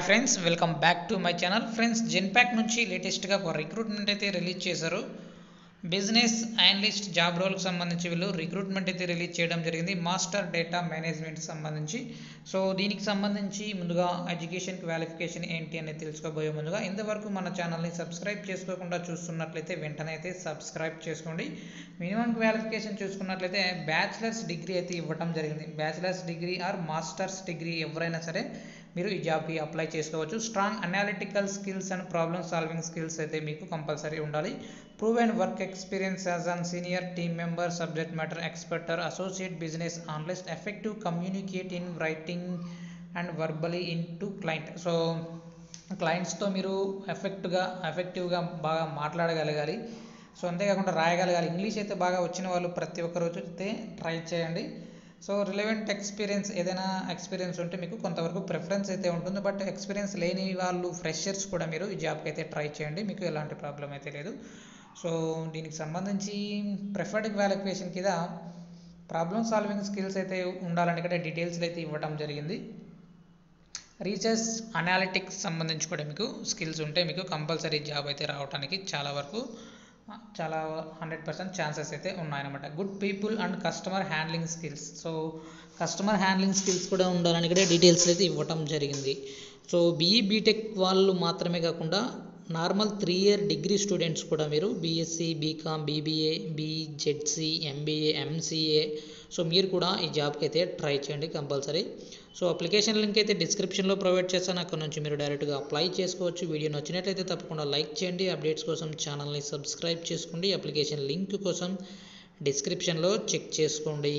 Hi friends, welcome back to my channel. Friends, Genpact నుంచి లేటెస్ట్గా ఒక రిక్రూట్మెంట్ అయితే రిలీజ్ చేశారు. బిజినెస్ అనలిస్ట్ జాబ్ రోల్కి సంబంధించి వీళ్ళు రిక్రూట్మెంట్ అయితే రిలీజ్ చేయడం జరిగింది. మాస్టర్ డేటా మేనేజ్మెంట్ సంబంధించి. సో దీనికి సంబంధించి ముందుగా ఎడ్యుకేషన్ క్వాలిఫికేషన్ ఏంటి అనేది తెలుసుకోబోయే ముందుగా ఇంతవరకు మన ఛానల్ని సబ్స్క్రైబ్ చేసుకోకుండా చూస్తున్నట్లయితే వెంటనే అయితే సబ్స్క్రైబ్ చేసుకోండి. మినిమం క్వాలిఫికేషన్ చూసుకున్నట్లయితే బ్యాచిలర్స్ డిగ్రీ అయితే ఇవ్వడం జరిగింది. Bachelors degree or masters degree ఎవరైనా సరే మీరు ఈ జాబ్కి అప్లై చేసుకోవచ్చు. Strong analytical skills and problem solving skills అయితే మీకు కంపల్సరీ ఉండాలి. Prove and work experience as an senior team member, subject matter expert or associate business analyst, effective communicate in writing and verbally in to client. So క్లయింట్స్తో మీరు ఎఫెక్టివ్గా బాగా మాట్లాడగలగాలి. So అంతేకాకుండా రాయగలగాలి. English అయితే బాగా వచ్చిన వాళ్ళు ప్రతి ఒక్క రోజు అయితే ట్రై చేయండి. సో రిలవెంట్ ఎక్స్పీరియన్స్, ఏదైనా ఎక్స్పీరియన్స్ ఉంటే మీకు కొంతవరకు ప్రిఫరెన్స్ అయితే ఉంటుంది. బట్ ఎక్స్పీరియన్స్ లేని వాళ్ళు, ఫ్రెషర్స్ కూడా మీరు ఈ జాబ్కి అయితే ట్రై చేయండి, మీకు ఎలాంటి ప్రాబ్లం అయితే లేదు. సో దీనికి సంబంధించి ప్రిఫర్డ్ క్వాలిఫికేషన్ కింద ప్రాబ్లమ్ సాల్వింగ్ స్కిల్స్ అయితే ఉండాలని ఇక్కడ డీటెయిల్స్ అయితే ఇవ్వడం జరిగింది. రీసెర్చ్ అనాలిటిక్స్ సంబంధించి కూడా మీకు స్కిల్స్ ఉంటే మీకు కంపల్సరీ జాబ్ అయితే రావడానికి చాలా 100% ఛాన్సెస్ అయితే ఉన్నాయన్నమాట. Good people and customer handling skills. So customer handling skills కూడా ఉండాలని కూడా డీటెయిల్స్ అయితే ఇవ్వటం జరిగింది. సో బీటెక్ వాళ్ళు మాత్రమే కాకుండా నార్మల్ 3 ఇయర్ డిగ్రీ స్టూడెంట్స్ కూడా మీరు BSc, BCom, BBA, BZC, MBA, MCA, so మీరు కూడా ఈ జాబ్కి అయితే ట్రై చేయండి కంపల్సరీ. సో అప్లికేషన్ లింక్ అయితే డిస్క్రిప్షన్లో ప్రొవైడ్ చేస్తాను, అక్కడ నుంచి మీరు డైరెక్ట్గా అప్లై చేసుకోవచ్చు. వీడియో నచ్చినట్లయితే తప్పకుండా లైక్ చేయండి. అప్డేట్స్ కోసం ఛానల్ని సబ్స్క్రైబ్ చేసుకోండి. అప్లికేషన్ లింక్ కోసం డిస్క్రిప్షన్లో చెక్ చేసుకోండి.